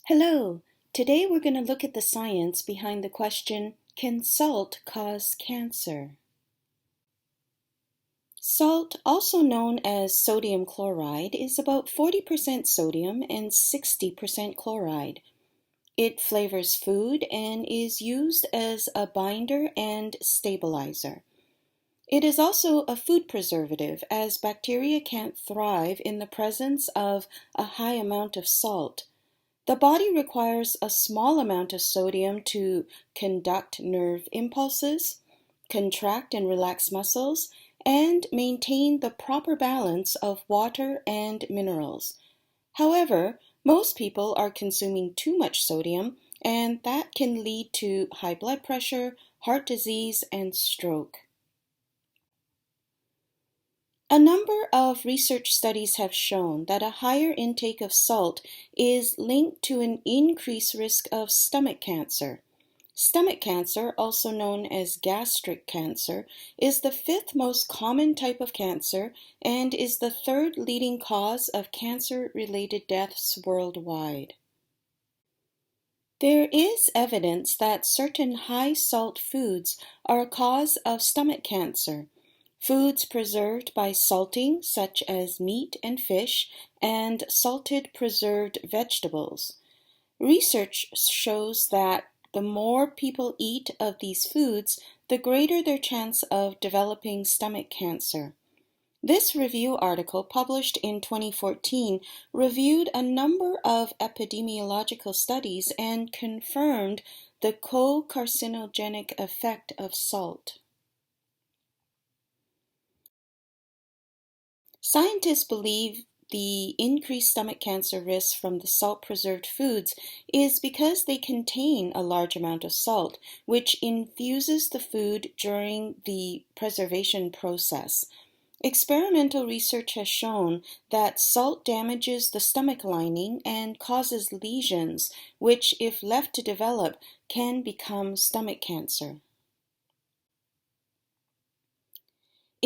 Hello! Today we're going to look at the science behind the question, can salt cause cancer? Salt, also known as sodium chloride, is about 40% sodium and 60% chloride. It flavors food and is used as a binder and stabilizer. It is also a food preservative, as bacteria can't thrive in the presence of a high amount of salt. The body requires a small amount of sodium to conduct nerve impulses, contract and relax muscles, and maintain the proper balance of water and minerals. However, most people are consuming too much sodium, and that can lead to high blood pressure, heart disease, and stroke. A number of research studies have shown that a higher intake of salt is linked to an increased risk of stomach cancer. Stomach cancer, also known as gastric cancer, is the fifth most common type of cancer and is the third leading cause of cancer-related deaths worldwide. There is evidence that certain high-salt foods are a cause of stomach cancer. Foods preserved by salting, such as meat and fish, and salted preserved vegetables. Research shows that the more people eat of these foods, the greater their chance of developing stomach cancer. This review article, published in 2014, reviewed a number of epidemiological studies and confirmed the co-carcinogenic effect of salt. Scientists believe the increased stomach cancer risk from the salt-preserved foods is because they contain a large amount of salt, which infuses the food during the preservation process. Experimental research has shown that salt damages the stomach lining and causes lesions, which, if left to develop, can become stomach cancer.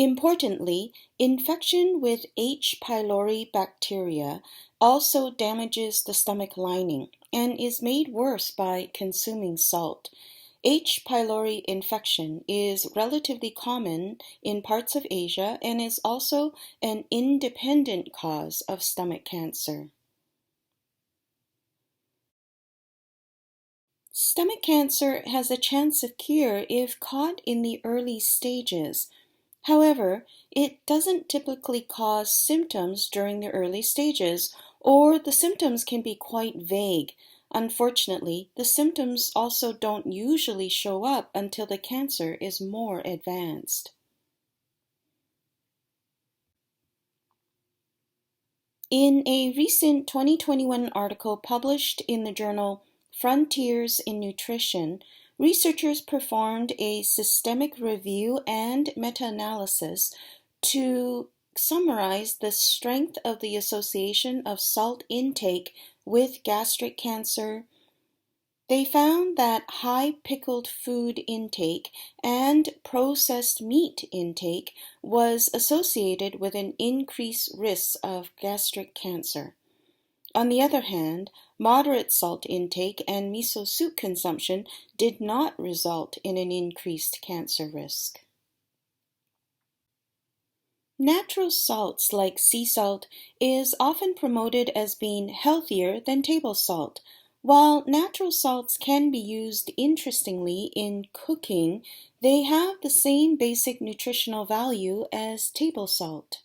Importantly, infection with H. pylori bacteria also damages the stomach lining and is made worse by consuming salt. H. pylori infection is relatively common in parts of Asia and is also an independent cause of stomach cancer. Stomach cancer has a chance of cure if caught in the early stages. However, it doesn't typically cause symptoms during the early stages, or the symptoms can be quite vague. Unfortunately, the symptoms also don't usually show up until the cancer is more advanced. In a recent 2021 article published in the journal Frontiers in Nutrition, researchers performed a systemic review and meta-analysis to summarize the strength of the association of salt intake with gastric cancer. They found that high pickled food intake and processed meat intake was associated with an increased risk of gastric cancer. On the other hand, moderate salt intake and miso soup consumption did not result in an increased cancer risk. Natural salts like sea salt is often promoted as being healthier than table salt. While natural salts can be used interestingly in cooking, they have the same basic nutritional value as table salt.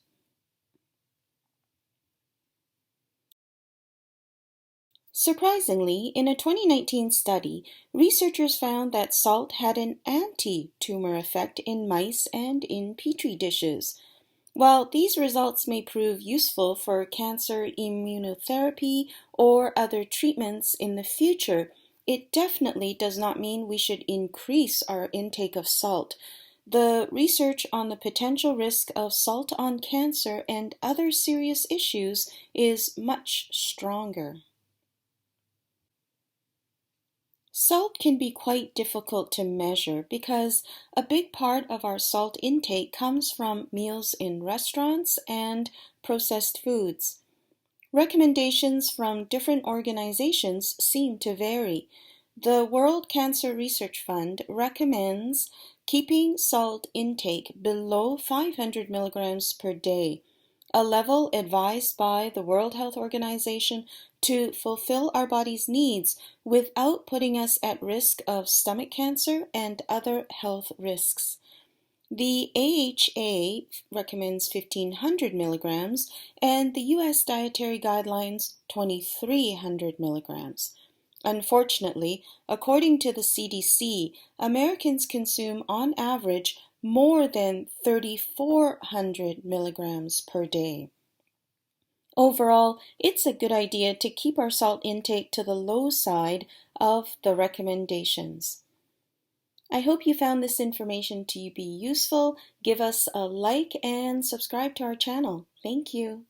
Surprisingly, in a 2019 study, researchers found that salt had an anti-tumor effect in mice and in petri dishes. While these results may prove useful for cancer immunotherapy or other treatments in the future, it definitely does not mean we should increase our intake of salt. The research on the potential risk of salt on cancer and other serious issues is much stronger. Salt can be quite difficult to measure because a big part of our salt intake comes from meals in restaurants and processed foods. Recommendations from different organizations seem to vary. The World Cancer Research Fund recommends keeping salt intake below 500 milligrams per day, a level advised by the World Health Organization to fulfill our body's needs without putting us at risk of stomach cancer and other health risks. The AHA recommends 1,500 milligrams and the U.S. Dietary Guidelines 2,300 milligrams. Unfortunately, according to the CDC, Americans consume on average more than 3,400 milligrams per day. Overall, it's a good idea to keep our salt intake to the low side of the recommendations. I hope you found this information to be useful. Give us a like and subscribe to our channel. Thank you.